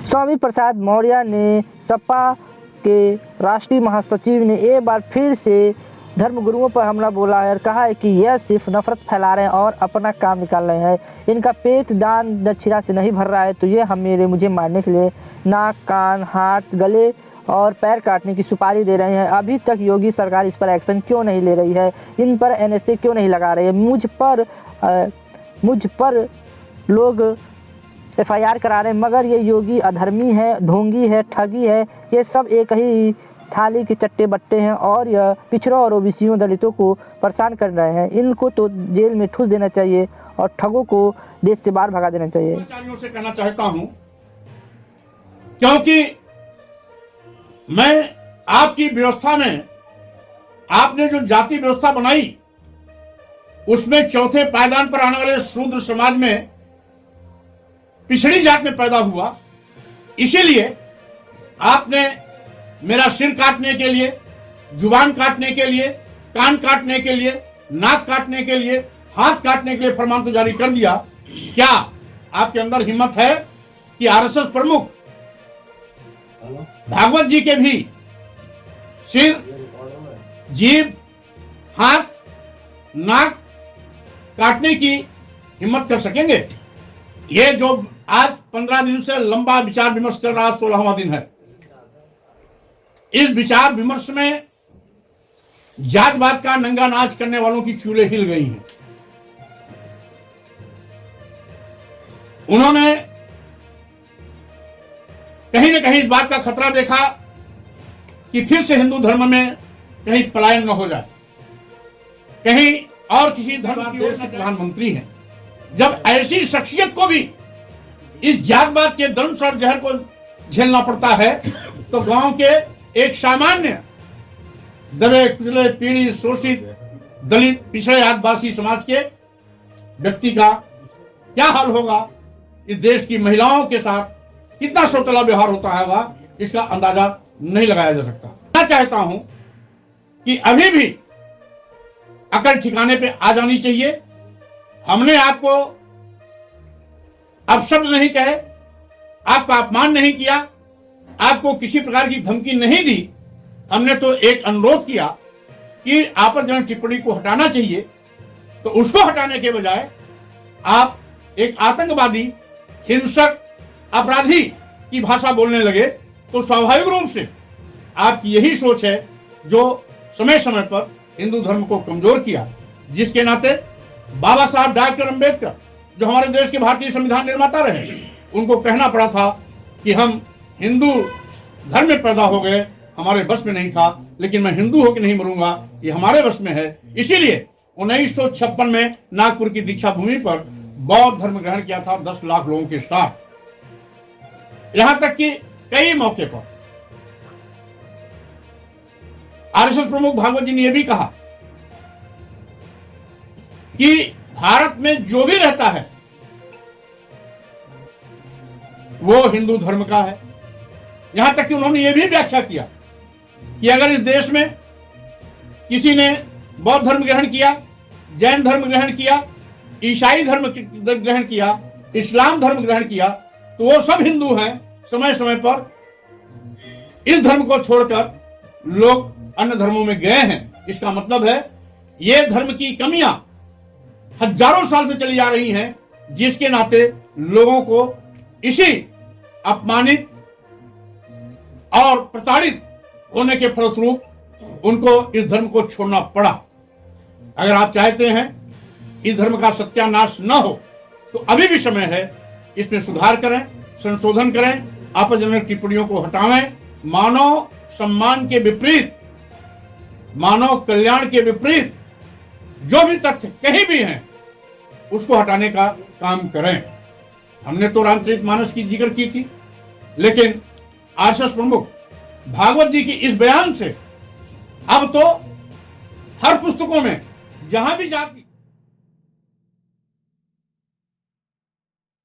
स्वामी प्रसाद मौर्य ने सपा के राष्ट्रीय महासचिव ने एक बार फिर से धर्मगुरुओं पर हमला बोला है और कहा है कि यह सिर्फ नफरत फैला रहे हैं और अपना काम निकाल रहे हैं। इनका पेट दान दक्षिणा से नहीं भर रहा है तो ये मुझे मारने के लिए नाक, कान, हाथ, गले और पैर काटने की सुपारी दे रहे हैं। अभी तक योगी सरकार इस पर एक्शन क्यों नहीं ले रही है? इन पर एनएसए क्यों नहीं लगा रही है? मुझ पर लोग एफआईआर करा रहे हैं, मगर ये योगी अधर्मी है, ढोंगी है, ठगी है। ये सब एक ही थाली के चट्टे बट्टे हैं और यह पिछड़ों और ओबीसियों, दलितों को परेशान कर रहे हैं। इनको तो जेल में ठूस देना चाहिए और ठगों को देश से बाहर भगा देना चाहिए। कर्मचारियों से कहना चाहता हूं, क्योंकि मैं आपकी व्यवस्था में, आपने जो जाति व्यवस्था बनाई उसमें चौथे पायदान पर आने वाले शूद्र समाज में पिछड़ी जात में पैदा हुआ। इसीलिए आपने मेरा सिर काटने के लिए, जुबान काटने के लिए, कान काटने के लिए, नाक काटने के लिए, हाथ काटने के लिए फरमान तो जारी कर दिया। क्या आपके अंदर हिम्मत है कि आरएसएस प्रमुख भागवत जी के भी सिर, जीभ, हाथ, नाक काटने की हिम्मत कर सकेंगे? ये जो आज 15 दिन से लंबा विचार विमर्श चल रहा, 16वां दिन है। इस विचार विमर्श में जातवाद का नंगा नाच करने वालों की चूल्हे हिल गई हैं। उन्होंने कहीं न कहीं इस बात का खतरा देखा कि फिर से हिंदू धर्म में कहीं पलायन न हो जाए, कहीं और किसी धर्म की ओर से प्रधानमंत्री हैं। जब ऐसी शख्सियत को भी इस जातवाद के दंश और जहर को झेलना पड़ता है तो गांव के एक सामान्य दबे कुचले, पीड़ित, शोषित, दलित, पिछड़े आदिवासी समाज के व्यक्ति का क्या हाल होगा? इस देश की महिलाओं के साथ कितना सौतेला व्यवहार होता है वह इसका अंदाजा नहीं लगाया जा सकता। मैं चाहता हूं कि अभी भी अकल ठिकाने पे आ जानी चाहिए। हमने आपको अपशब्द नहीं कहे, आपका अपमान नहीं किया, आपको किसी प्रकार की धमकी नहीं दी। हमने तो एक अनुरोध किया कि आपत्तिजनक टिप्पणी को हटाना चाहिए, तो उसको हटाने के बजाय आप एक आतंकवादी, हिंसक, अपराधी की भाषा बोलने लगे तो स्वाभाविक रूप से आपकी यही सोच है जो समय समय पर हिंदू धर्म को कमजोर किया। जिसके नाते बाबा साहब डॉक्टर अंबेडकर जो हमारे देश के भारतीय संविधान निर्माता रहे, उनको कहना पड़ा था कि हम हिंदू धर्म में पैदा हो गए, हमारे बस में नहीं था, लेकिन मैं हिंदू होकर नहीं मरूंगा, ये हमारे बस में है। इसीलिए 1956 में नागपुर की दीक्षा भूमि पर बौद्ध धर्म ग्रहण किया था 10 लाख लोगों के साथ। यहां तक कि कई मौके पर आरएसएस प्रमुख भागवत जी ने यह भी कहा कि भारत में जो भी रहता है वो हिंदू धर्म का है। यहां तक कि उन्होंने यह भी व्याख्या किया कि अगर इस देश में किसी ने बौद्ध धर्म ग्रहण किया, जैन धर्म ग्रहण किया, ईसाई धर्म ग्रहण किया, इस्लाम धर्म ग्रहण किया, तो वो सब हिंदू हैं। समय समय पर इस धर्म को छोड़कर लोग अन्य धर्मों में गए हैं। इसका मतलब है ये धर्म की कमियां हजारों साल से चली आ रही हैं, जिसके नाते लोगों को इसी अपमानित और प्रताड़ित होने के फलस्वरूप उनको इस धर्म को छोड़ना पड़ा। अगर आप चाहते हैं इस धर्म का सत्यानाश न हो तो अभी भी समय है, इसमें सुधार करें, संशोधन करें, आपत्तिजनक टिप्पणियों को हटाएं। मानव सम्मान के विपरीत, मानव कल्याण के विपरीत जो भी तथ्य कहीं भी हैं उसको हटाने का काम करें। हमने तो रामचरितमानस की जिक्र की थी, लेकिन आरएसएस प्रमुख भागवत जी की इस बयान से अब तो हर पुस्तकों में जहां भी जाति